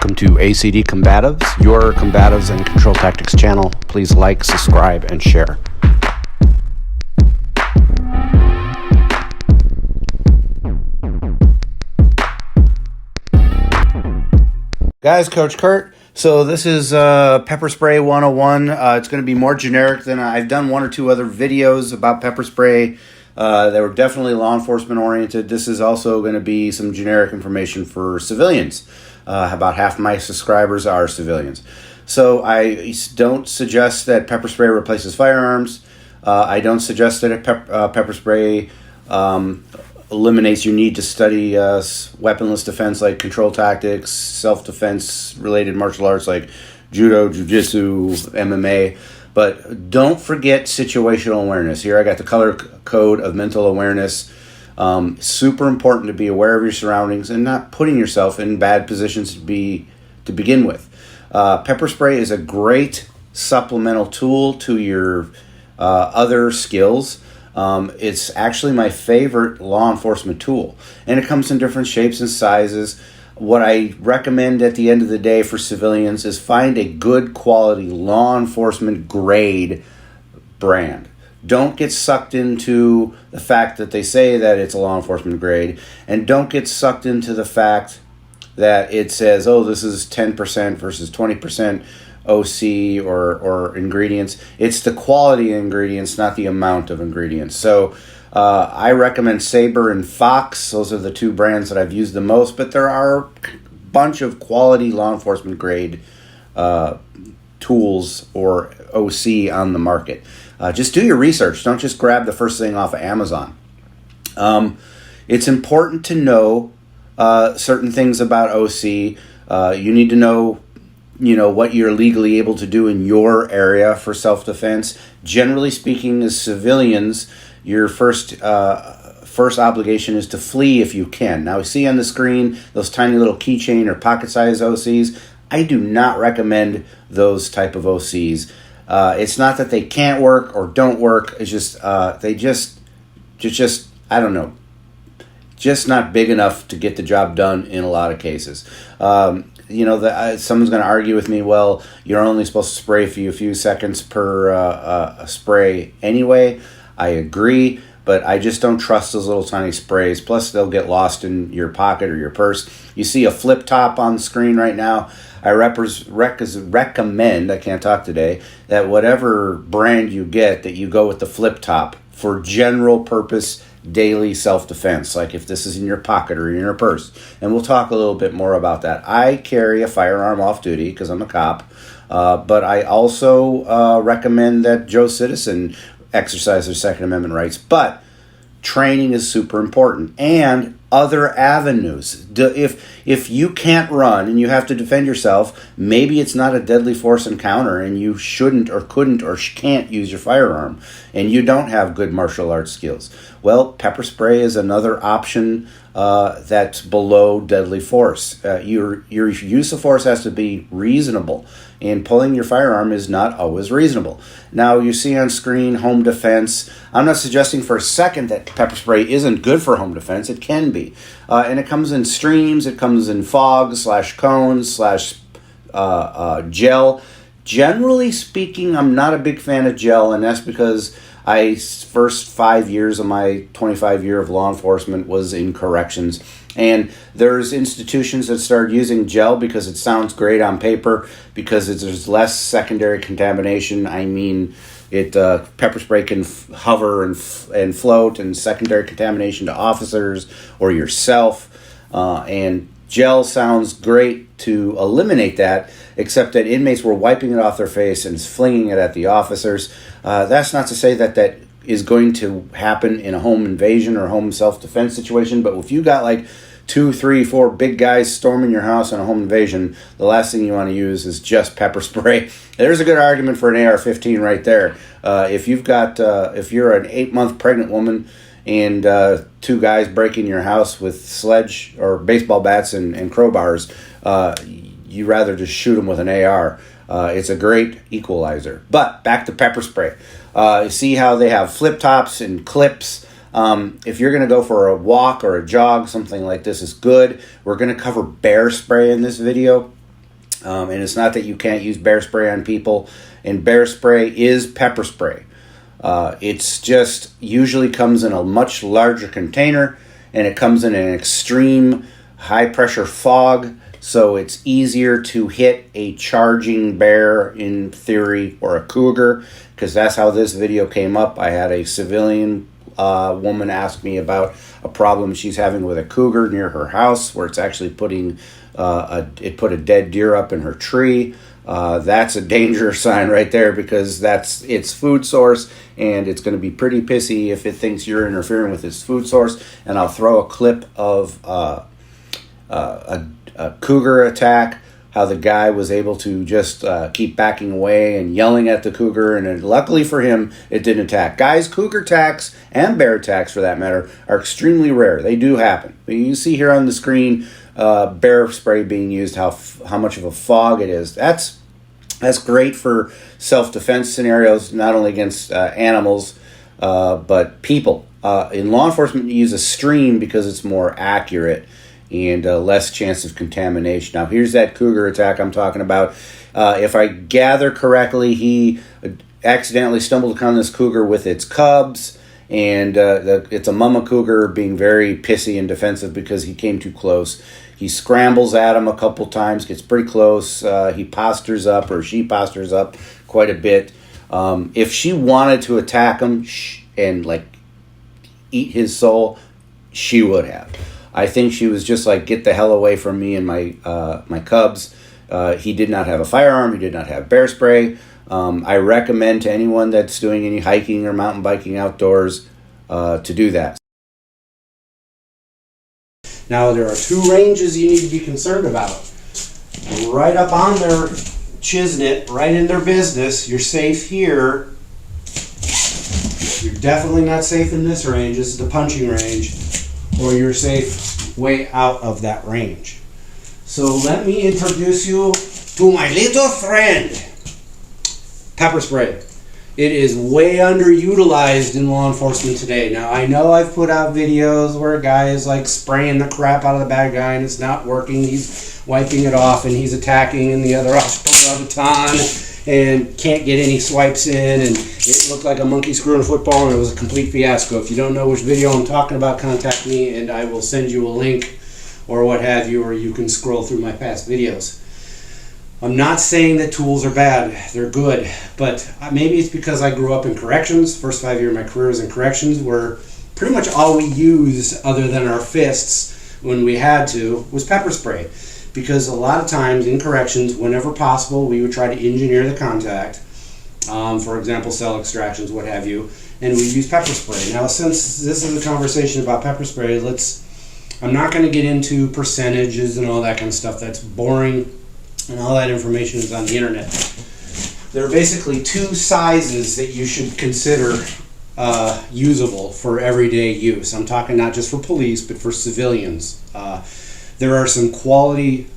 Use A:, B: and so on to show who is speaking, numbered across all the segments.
A: Welcome to ACD Combatives, your combatives and control tactics channel. Please like, subscribe, and share. Guys, Coach Kurt. So this is Pepper Spray 101. It's going to be more generic than I've done one or two other videos about pepper spray. They were definitely law enforcement oriented. This is also going to be some generic information for civilians. About half of my subscribers are civilians. So I don't suggest that pepper spray replaces firearms. I don't suggest that pepper spray eliminates your need to study weaponless defense like control tactics, self-defense related martial arts like judo, jiu-jitsu, MMA. But don't forget situational awareness. Here I got the color code of mental awareness. Super important to be aware of your surroundings and not putting yourself in bad positions to begin with. Pepper spray is a great supplemental tool to your other skills. It's actually my favorite law enforcement tool, and it comes in different shapes and sizes. What I recommend at the end of the day for civilians is find a good quality law enforcement grade brand. Don't get sucked into the fact that they say that it's a law enforcement grade, and don't get sucked into the fact that it says, oh, this is 10% versus 20% OC or ingredients. It's the quality of ingredients, not the amount of ingredients. So I recommend Saber and Fox. Those are the two brands that I've used the most, but there are a bunch of quality law enforcement grade tools or OC on the market. Just do your research. Don't just grab the first thing off of Amazon. It's important to know certain things about OC. You need to know what you're legally able to do in your area for self-defense. Generally speaking, as civilians, your first obligation is to flee if you can. Now, we see on the screen those tiny little keychain or pocket-sized OCs. I do not recommend those type of OCs. It's not that they can't work or don't work. It's just they just I don't know, just not big enough to get the job done in a lot of cases. Someone's going to argue with me, well, you're only supposed to spray for a few seconds per spray anyway. I agree, but I just don't trust those little tiny sprays. Plus, they'll get lost in your pocket or your purse. You see a flip top on the screen right now. I recommend, I can't talk today, that whatever brand you get, that you go with the flip top for general purpose daily self-defense, like if this is in your pocket or in your purse. And we'll talk a little bit more about that. I carry a firearm off-duty because I'm a cop, but I also recommend that Joe Citizen exercise their Second Amendment rights. But training is super important, and other avenues. If you can't run and you have to defend yourself, maybe it's not a deadly force encounter and you shouldn't or couldn't or can't use your firearm, and you don't have good martial arts skills. Well, pepper spray is another option that's below deadly force. Your use of force has to be reasonable, and pulling your firearm is not always reasonable. Now, you see on screen home defense. I'm not suggesting for a second that pepper spray isn't good for home defense. It can be. And it comes in streams, it comes in fogs / cones / gel. Generally speaking, I'm not a big fan of gel, and that's because first 5 years of my 25 year of law enforcement was in corrections. And there's institutions that started using gel because it sounds great on paper, because there's less secondary contamination. I mean, pepper spray can hover and float, and secondary contamination to officers or yourself. And gel sounds great to eliminate that, except that inmates were wiping it off their face and flinging it at the officers. That's not to say that is going to happen in a home invasion or home self-defense situation, but if you got like 2, 3, 4 big guys storming your house in a home invasion, the last thing you want to use is just pepper spray. There's a good argument for an AR-15 right there. If you're an 8-month pregnant woman and 2 guys break in your house with sledge or baseball bats and crowbars, you rather just shoot them with an AR. It's a great equalizer. But back to pepper spray. See how they have flip tops and clips. If you're going to go for a walk or a jog, something like this is good. We're going to cover bear spray in this video. And it's not that you can't use bear spray on people. And bear spray is pepper spray. It's just usually comes in a much larger container, and it comes in an extreme high pressure fog, so it's easier to hit a charging bear in theory, or a cougar, because that's how this video came up. I had a civilian woman ask me about a problem she's having with a cougar near her house, where it's actually putting it put a dead deer up in her tree. That's a danger sign right there, because that's its food source, and it's going to be pretty pissy if it thinks you're interfering with its food source. And I'll throw a clip of a cougar attack, how the guy was able to just keep backing away and yelling at the cougar, and luckily for him, it didn't attack. Guys, cougar attacks, and bear attacks for that matter, are extremely rare. They do happen. But you see here on the screen bear spray being used, how much of a fog it is. That's great for self-defense scenarios, not only against animals, but people. In law enforcement, you use a stream because it's more accurate and less chance of contamination. Now, here's that cougar attack I'm talking about. If I gather correctly, he accidentally stumbled upon this cougar with its cubs, and it's a mama cougar being very pissy and defensive because he came too close. He scrambles at him a couple times, gets pretty close. He postures up, or she postures up quite a bit. If she wanted to attack him and like eat his soul, she would have. I think she was just like, get the hell away from me and my cubs. He did not have a firearm. He did not have bear spray. I recommend to anyone that's doing any hiking or mountain biking outdoors to do that.
B: Now, there are two ranges you need to be concerned about. Right up on their chisnet, right in their business, you're safe here. You're definitely not safe in this range. This is the punching range. Or you're safe way out of that range. So let me introduce you to my little friend, pepper spray. It is way underutilized in law enforcement today. Now, I know I've put out videos where a guy is like spraying the crap out of the bad guy and it's not working. He's wiping it off and he's attacking, and the other officer out of baton and can't get any swipes in, and it looked like a monkey screwing a football, and it was a complete fiasco. If you don't know which video I'm talking about, contact me and I will send you a link or what have you, or you can scroll through my past videos. I'm not saying that tools are bad. They're good. But maybe it's because I grew up in corrections. First 5 years of my career was in corrections, where pretty much all we used, other than our fists when we had to, was pepper spray. Because a lot of times in corrections, whenever possible, we would try to engineer the contact. For example, cell extractions, what have you. And we use pepper spray. Now, since this is a conversation about pepper spray, I'm not going to get into percentages and all that kind of stuff. That's boring. And all that information is on the internet. There are basically two sizes that you should consider usable for everyday use. I'm talking not just for police, but for civilians. There are some quality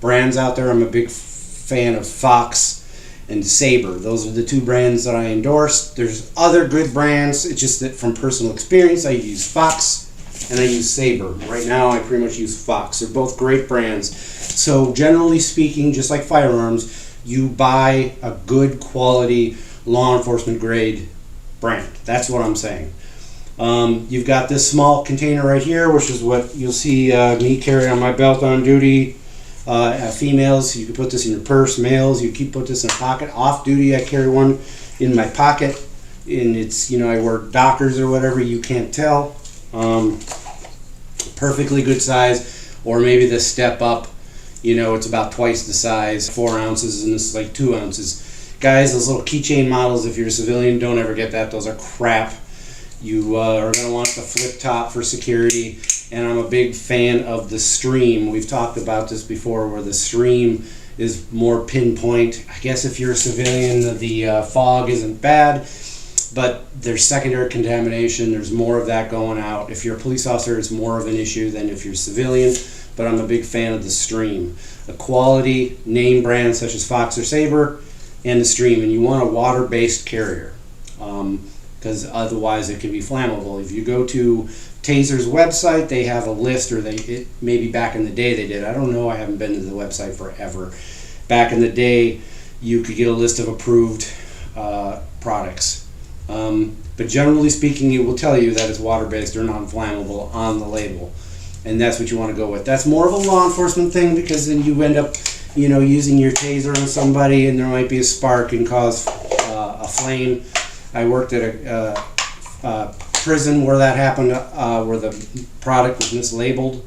B: brands out there. I'm a big fan of Fox and Sabre. Those are the two brands that I endorse. There's other good brands. It's just that from personal experience, I use Fox and I use Sabre. Right now, I pretty much use Fox. They're both great brands. So generally speaking, just like firearms, you buy a good quality law enforcement grade brand. That's what I'm saying. You've got this small container right here, which is what you'll see me carry on my belt on duty. Females, you can put this in your purse. Males, you can put this in a pocket. Off duty, I carry one in my pocket. And it's, I wear Dockers or whatever, you can't tell. Perfectly good size. Or maybe the step up, it's about twice the size, 4 ounces, and this is like 2 ounces. Guys, those little keychain models, if you're a civilian, don't ever get that. Those are crap. You are going to want the flip top for security. And I'm a big fan of the Stream. We've talked about this before, where the Stream is more pinpoint. I guess if you're a civilian, the fog isn't bad, but there's secondary contamination. There's more of that going out. If you're a police officer, it's more of an issue than if you're a civilian. But I'm a big fan of the Stream. A quality name brand such as Fox or Sabre, and the Stream. And you want a water-based carrier, because otherwise it can be flammable. If you go to Taser's website, they have a list, or maybe back in the day they did. I don't know. I haven't been to the website forever. Back in the day, you could get a list of approved products. But generally speaking, it will tell you that it's water-based or non-flammable on the label. And that's what you want to go with. That's more of a law enforcement thing, because then you end up, using your taser on somebody and there might be a spark and cause a flame. I worked at a prison where that happened, where the product was mislabeled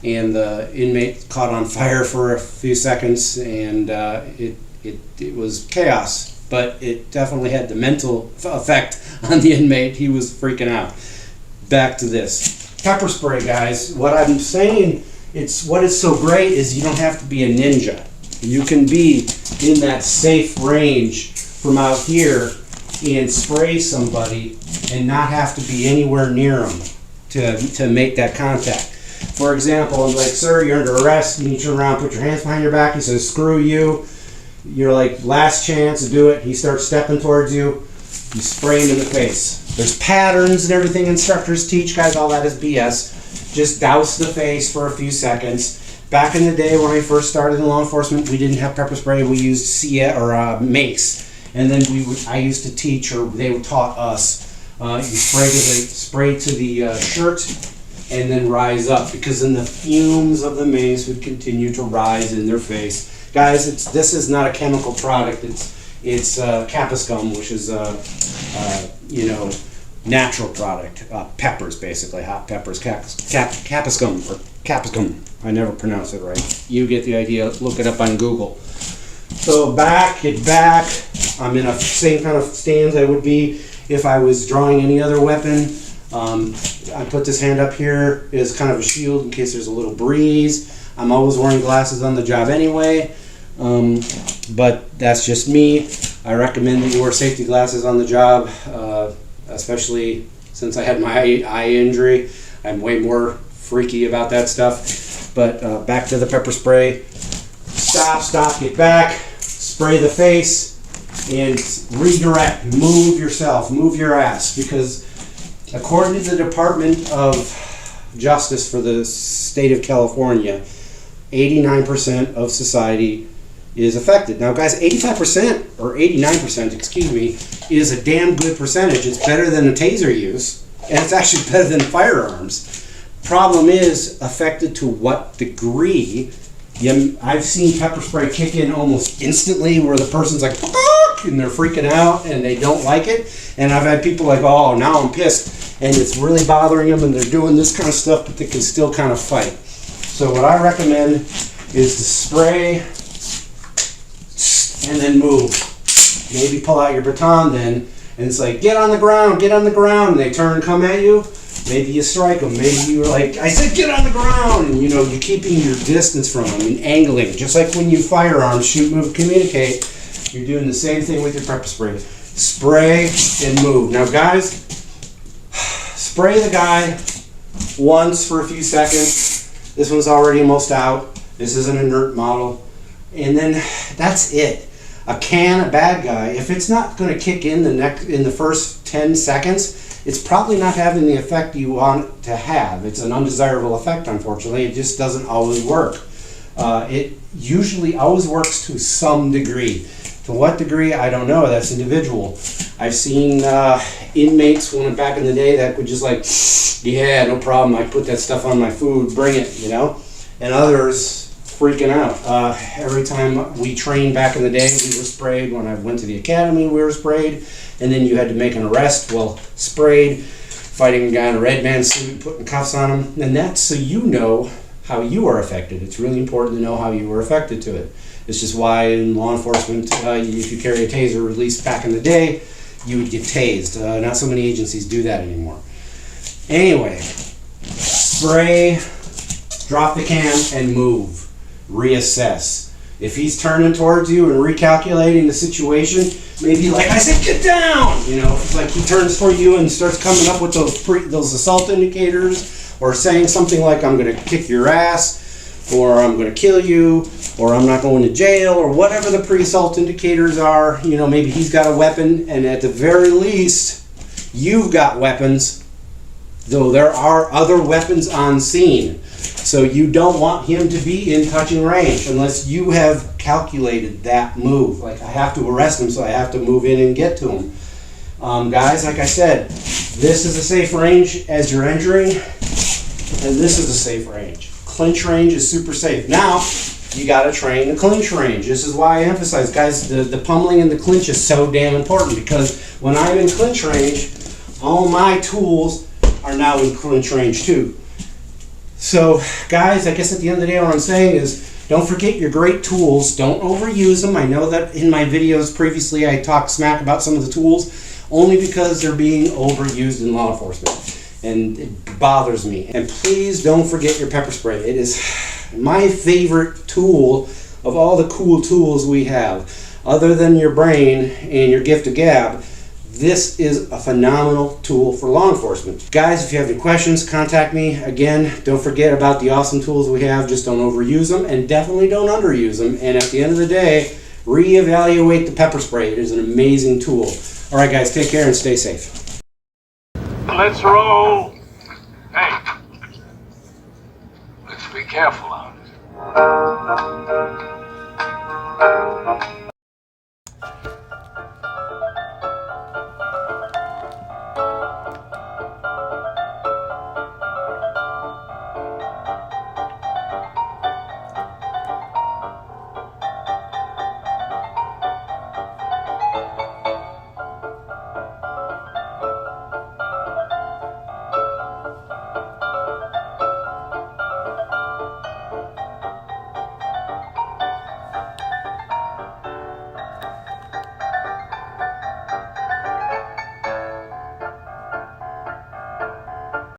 B: and the inmate caught on fire for a few seconds, and it was chaos. But it definitely had the mental effect on the inmate. He was freaking out. Back to this. Pepper spray, guys. What I'm saying, what is so great is you don't have to be a ninja. You can be in that safe range from out here and spray somebody and not have to be anywhere near them to make that contact. For example, I'm like, sir, you're under arrest, and you turn around, put your hands behind your back, he says, screw you. You're like, last chance to do it. He starts stepping towards you. You spray him in the face. There's patterns and everything instructors teach, guys. All that is BS. Just douse the face for a few seconds. Back in the day when I first started in law enforcement, we didn't have pepper spray. We used mace. And then I used to teach, or they taught us, you spray to the shirt and then rise up, because then the fumes of the mace would continue to rise in their face. Guys, this is not a chemical product. It's Capsicum, which is natural product. Peppers, basically, hot peppers. Capsicum or Capsicum. I never pronounce it right. You get the idea. Look it up on Google. So get back. I'm in a same kind of stance I would be if I was drawing any other weapon. I put this hand up here as kind of a shield in case there's a little breeze. I'm always wearing glasses on the job anyway, but that's just me. I recommend that you wear safety glasses on the job, especially since I had my eye injury. I'm way more freaky about that stuff. But back to the pepper spray. Stop, get back, spray the face, and redirect. Move yourself, move your ass, because according to the Department of Justice for the state of California, 89% of society is affected. Now, guys, 85% or 89%, excuse me, is a damn good percentage. It's better than a taser use, and it's actually better than firearms. Problem is, affected to what degree? I've seen pepper spray kick in almost instantly, where the person's like, and they're freaking out and they don't like it. And I've had people like, oh, now I'm pissed, and it's really bothering them, and they're doing this kind of stuff, but they can still kind of fight. So what I recommend is to spray and then move. Maybe pull out your baton then, and it's like, get on the ground, and they turn and come at you. Maybe you strike them. Maybe you're like, I said get on the ground, and you're keeping your distance from them and angling. Just like when you firearms, shoot, move, communicate, you're doing the same thing with your pepper spray. Spray and move. Now, guys, spray the guy once for a few seconds. This one's already almost out. This is an inert model. And then that's it. A bad guy, if it's not going to kick in the first 10 seconds, it's probably not having the effect you want to have. It's an undesirable effect, unfortunately. It just doesn't always work. It usually always works to some degree. To what degree, I don't know. That's individual. I've seen inmates back in the day that would just like, yeah, no problem. I put that stuff on my food. Bring it, And others freaking out. Every time we trained back in the day, we were sprayed. When I went to the academy, we were sprayed. And then you had to make an arrest. Well, sprayed, fighting a guy in a red man suit, putting cuffs on him. And that's so you know how you are affected. It's really important to know how you were affected to it. It's just why in law enforcement, if you carry a taser, at least back in the day, you would get tased. Not so many agencies do that anymore. Anyway, spray, drop the can, and move. Reassess. If he's turning towards you and recalculating the situation, maybe like I said, get down! Like he turns for you and starts coming up with those assault indicators, or saying something like, I'm going to kick your ass, or I'm going to kill you, or I'm not going to jail, or whatever the pre-assault indicators are. Maybe he's got a weapon, and at the very least, you've got weapons. though there are other weapons on scene. So you don't want him to be in touching range unless you have calculated that move. Like, I have to arrest him, so I have to move in and get to him. Guys, like I said, this is a safe range as you're entering, and this is a safe range. Clinch range is super safe. Now, you got to train the clinch range. This is why I emphasize, guys, the pummeling and the clinch is so damn important, because when I'm in clinch range, all my tools are now in clinch range too. So, guys, I guess at the end of the day, what I'm saying is, don't forget your great tools. Don't overuse them. I know that in my videos previously I talked smack about some of the tools, only because they're being overused in law enforcement. And it bothers me. And please don't forget your pepper spray. It is my favorite tool of all the cool tools we have. Other than your brain and your gift of gab, this is a phenomenal tool for law enforcement. Guys, if you have any questions, contact me. Again, don't forget about the awesome tools we have. Just don't overuse them, and definitely don't underuse them. And at the end of the day, reevaluate the pepper spray. It is an amazing tool. All right, guys, take care and stay safe.
C: Let's roll. Hey, let's be careful out.